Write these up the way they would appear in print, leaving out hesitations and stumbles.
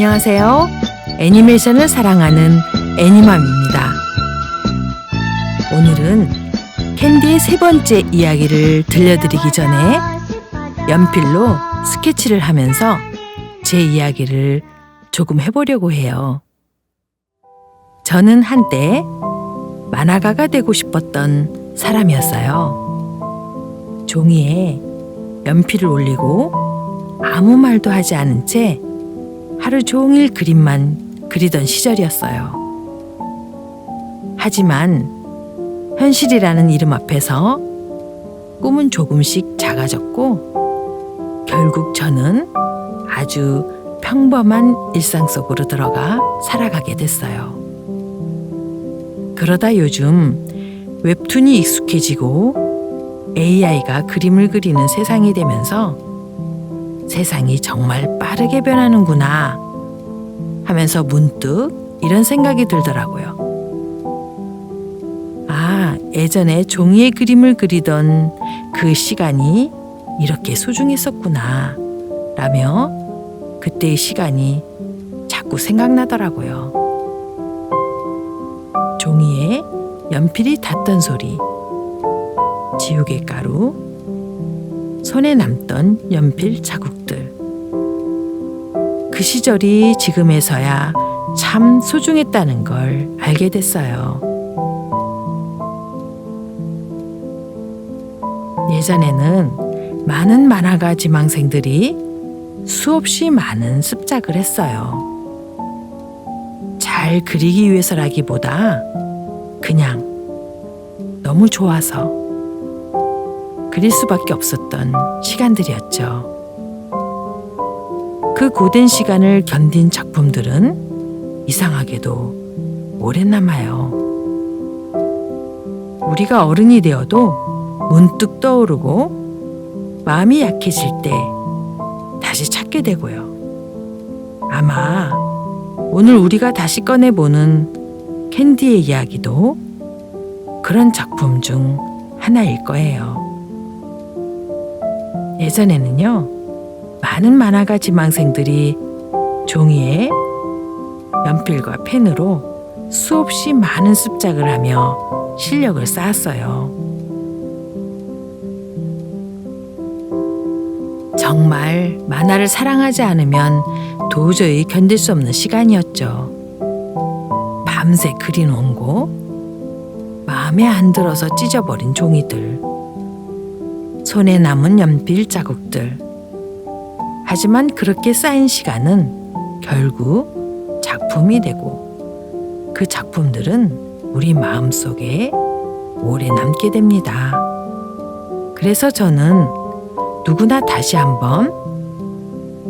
안녕하세요. 애니메이션을 사랑하는 애니맘입니다. 오늘은 캔디의 세 번째 이야기를 들려드리기 전에 연필로 스케치를 하면서 제 이야기를 조금 해보려고 해요. 저는 한때 만화가가 되고 싶었던 사람이었어요. 종이에 연필을 올리고 아무 말도 하지 않은 채 하루 종일 그림만 그리던 시절이었어요. 하지만 현실이라는 이름 앞에서 꿈은 조금씩 작아졌고 결국 저는 아주 평범한 일상 속으로 들어가 살아가게 됐어요. 그러다 요즘 웹툰이 익숙해지고 AI가 그림을 그리는 세상이 되면서 세상이 정말 빠르게 변하는구나 하면서 문득 이런 생각이 들더라고요. 예전에 종이에 그림을 그리던 그 시간이 이렇게 소중했었구나 라며 그때의 시간이 자꾸 생각나더라고요. 종이에 연필이 닿던 소리, 지우개 가루, 손에 남던 연필 자국들. 그 시절이 지금에서야 참 소중했다는 걸 알게 됐어요. 예전에는 많은 만화가 지망생들이 수없이 많은 습작을 했어요. 잘 그리기 위해서라기보다 그냥 너무 좋아서 그릴 수밖에 없었던 시간들이었죠. 그 고된 시간을 견딘 작품들은 이상하게도 오래 남아요. 우리가 어른이 되어도 문득 떠오르고 마음이 약해질 때 다시 찾게 되고요. 아마 오늘 우리가 다시 꺼내보는 캔디의 이야기도 그런 작품 중 하나일 거예요. 예전에는요, 많은 만화가 지망생들이 종이에 연필과 펜으로 수없이 많은 습작을 하며 실력을 쌓았어요. 정말 만화를 사랑하지 않으면 도저히 견딜 수 없는 시간이었죠. 밤새 그려놓은 곳, 마음에 안 들어서 찢어버린 종이들, 손에 남은 연필 자국들. 하지만 그렇게 쌓인 시간은 결국 작품이 되고 그 작품들은 우리 마음속에 오래 남게 됩니다. 그래서 저는 누구나 다시 한번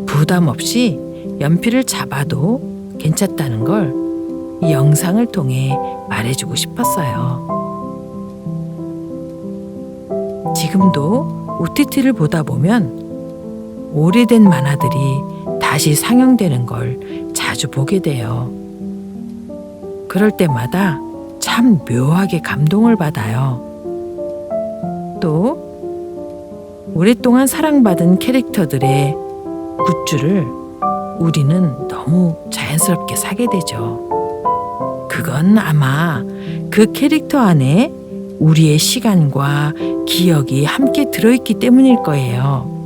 부담 없이 연필을 잡아도 괜찮다는 걸 이 영상을 통해 말해주고 싶었어요. 지금도 OTT를 보다 보면 오래된 만화들이 다시 상영되는 걸 자주 보게 돼요. 그럴 때마다 참 묘하게 감동을 받아요. 또 오랫동안 사랑받은 캐릭터들의 굿즈를 우리는 너무 자연스럽게 사게 되죠. 그건 아마 그 캐릭터 안에 우리의 시간과 기억이 함께 들어있기 때문일 거예요.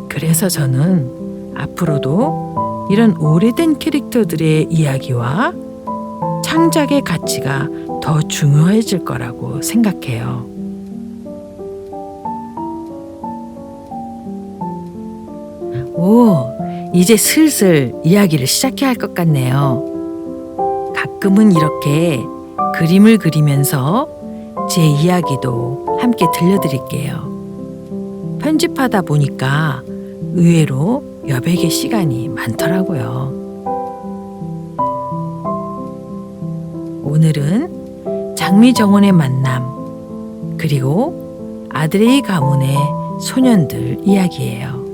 그래서 저는 앞으로도 이런 오래된 캐릭터들의 이야기와 창작의 가치가 더 중요해질 거라고 생각해요. 이제 슬슬 이야기를 시작해야 할 것 같네요. 가끔은 이렇게 그림을 그리면서 제 이야기도 함께 들려드릴게요. 편집하다 보니까 의외로 여백의 시간이 많더라고요. 오늘은 장미정원의 만남, 그리고 아드레이 가문의 소년들 이야기예요.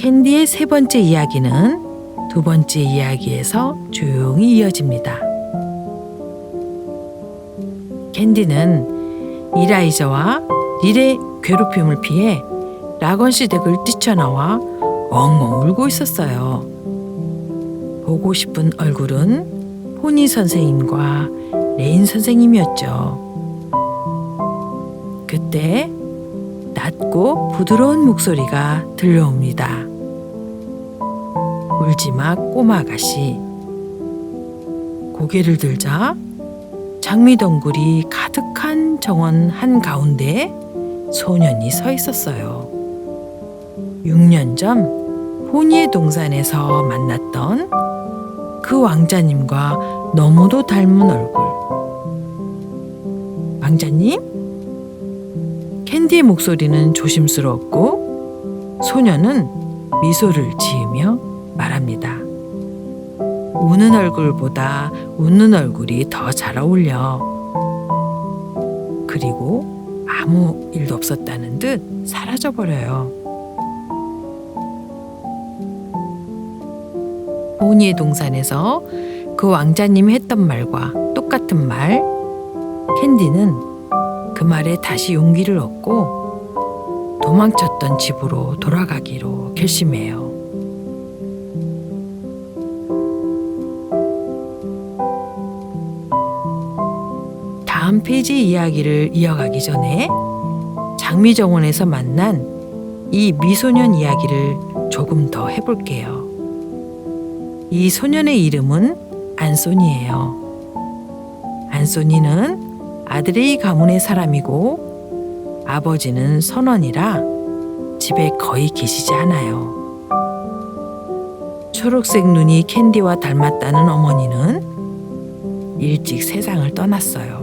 캔디의 세 번째 이야기는 두 번째 이야기에서 조용히 이어집니다. 캔디는 이라이자와 릴의 괴롭힘을 피해 라건시 댁을 뛰쳐나와 엉엉 울고 있었어요. 보고 싶은 얼굴은 포니 선생님과 레인 선생님이었죠. 그때 낮고 부드러운 목소리가 들려옵니다. 울지마 꼬마 아가씨. 고개를 들자 장미덩굴이 가득한 정원 한가운데 소년이 서 있었어요. 6년 전 포니의 동산에서 만났던 그 왕자님과 너무도 닮은 얼굴. 왕자님? 캔디의 목소리는 조심스러웠고 소년은 미소를 지으며 말합니다. 우는 얼굴보다 웃는 얼굴이 더 잘 어울려. 그리고 아무 일도 없었다는 듯 사라져버려요. 포니의 동산에서 그 왕자님이 했던 말과 똑같은 말, 캔디는 그 말에 다시 용기를 얻고 도망쳤던 집으로 돌아가기로 결심해요. 다음 페이지 이야기를 이어가기 전에 장미정원에서 만난 이 미소년 이야기를 조금 더 해볼게요. 이 소년의 이름은 안소니예요. 안소니는 아드레이 가문의 사람이고 아버지는 선원이라 집에 거의 계시지 않아요. 초록색 눈이 캔디와 닮았다는 어머니는 일찍 세상을 떠났어요.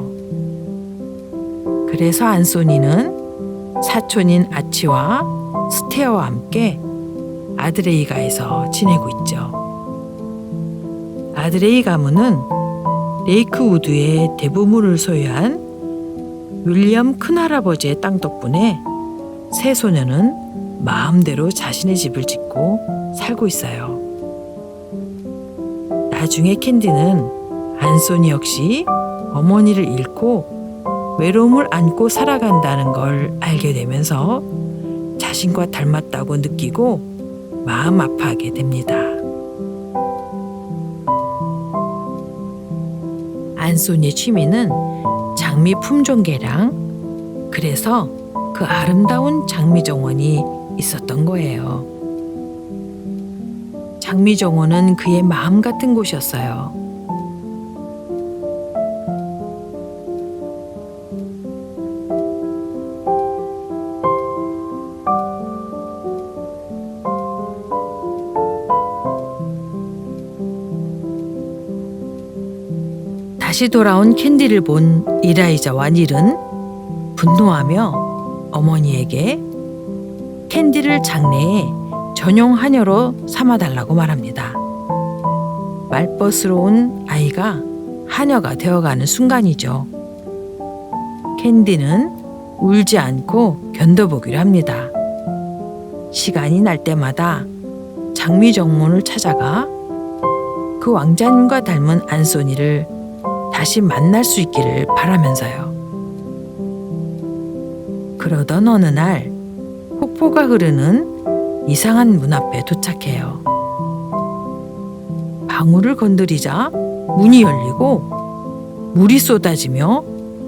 그래서 안소니는 사촌인 아치와 스테어와 함께 아드레이가에서 지내고 있죠. 아드레이 가문은 레이크우드의 대부분을 소유한 윌리엄 큰할아버지의 땅 덕분에 새 소년은 마음대로 자신의 집을 짓고 살고 있어요. 나중에 캔디는 안소니 역시 어머니를 잃고 외로움을 안고 살아간다는 걸 알게 되면서 자신과 닮았다고 느끼고 마음 아파하게 됩니다. 안소니의 취미는 장미 품종 개량, 그래서 그 아름다운 장미 정원이 있었던 거예요. 장미 정원은 그의 마음 같은 곳이었어요. 다시 돌아온 캔디를 본 이라이자와 닐은 분노하며 어머니에게 캔디를 장래에 전용 하녀로 삼아달라고 말합니다. 말벗스러운 아이가 하녀가 되어가는 순간이죠. 캔디는 울지 않고 견뎌보기로 합니다. 시간이 날 때마다 장미 정원을 찾아가 그 왕자님과 닮은 안소니를 다시 만날 수 있기를 바라면서요. 그러던 어느 날 폭포가 흐르는 이상한 문 앞에 도착해요. 방울을 건드리자 문이 열리고 물이 쏟아지며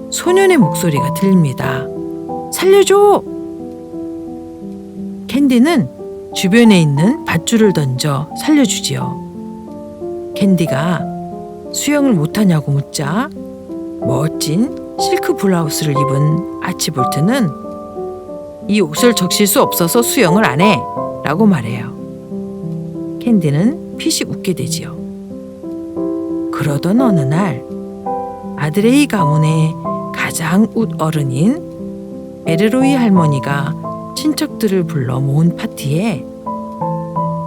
소년의 목소리가 들립니다. 살려줘! 캔디는 주변에 있는 밧줄을 던져 살려주지요. 캔디가 수영을 못하냐고 묻자 멋진 실크 블라우스를 입은 아치볼트는 이 옷을 적실 수 없어서 수영을 안 해 라고 말해요. 캔디는 피식 웃게 되지요. 그러던 어느 날 아드레이 가문의 가장 웃어른인 에르로이 할머니가 친척들을 불러 모은 파티에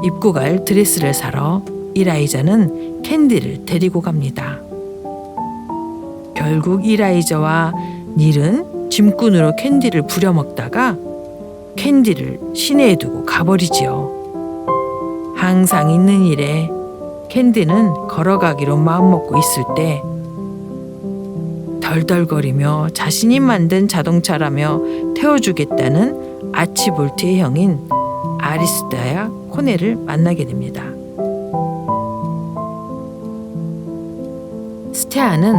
입고 갈 드레스를 사러 이라이자는 캔디를 데리고 갑니다. 결국 이라이자와 닐은 짐꾼으로 캔디를 부려먹다가 캔디를 시내에 두고 가버리지요. 항상 있는 일에 캔디는 걸어가기로 마음먹고 있을 때 덜덜거리며 자신이 만든 자동차라며 태워주겠다는 아치볼트의 형인 아리스타야 코넬을 만나게 됩니다. 스테아는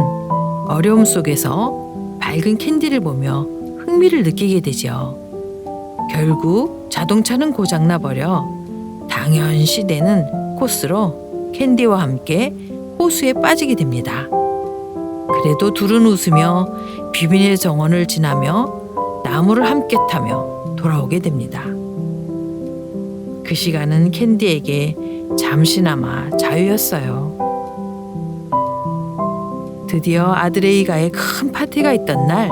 어려움 속에서 밝은 캔디를 보며 흥미를 느끼게 되죠. 결국 자동차는 고장나 버려 당연시 되는 코스로 캔디와 함께 호수에 빠지게 됩니다. 그래도 둘은 웃으며 비밀의 정원을 지나며 나무를 함께 타며 돌아오게 됩니다. 그 시간은 캔디에게 잠시나마 자유였어요. 드디어 아드레이가의 큰 파티가 있던 날,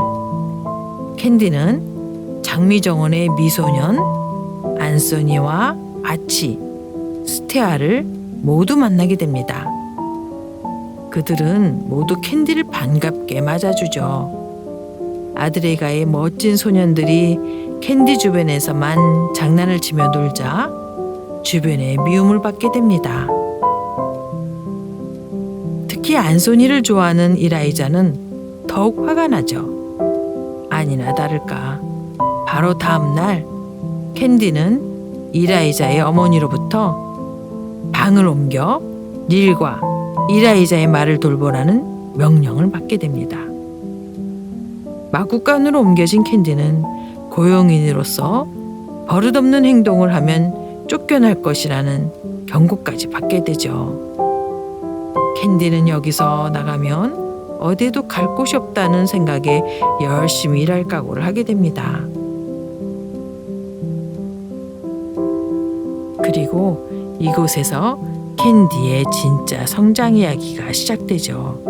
캔디는 장미정원의 미소년 안소니와 아치, 스테아를 모두 만나게 됩니다. 그들은 모두 캔디를 반갑게 맞아주죠. 아드레이가의 멋진 소년들이 캔디 주변에서만 장난을 치며 놀자 주변에 미움을 받게 됩니다. 특히 안소니를 좋아하는 이라이자는 더욱 화가 나죠. 아니나 다를까 바로 다음 날 캔디는 이라이자의 어머니로부터 방을 옮겨 릴과 이라이자의 말을 돌보라는 명령을 받게 됩니다. 마구간으로 옮겨진 캔디는 고용인으로서 버릇없는 행동을 하면 쫓겨날 것이라는 경고까지 받게 되죠. 캔디는 여기서 나가면 어디에도 갈 곳이 없다는 생각에 열심히 일할 각오를 하게 됩니다. 그리고 이곳에서 캔디의 진짜 성장 이야기가 시작되죠.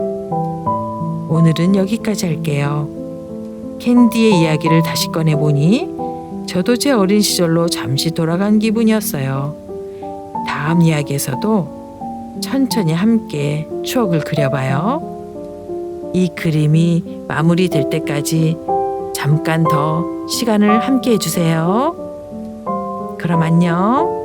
오늘은 여기까지 할게요. 캔디의 이야기를 다시 꺼내보니 저도 제 어린 시절로 잠시 돌아간 기분이었어요. 다음 이야기에서도 천천히 함께 추억을 그려봐요. 이 그림이 마무리될 때까지 잠깐 더 시간을 함께 해주세요. 그럼 안녕.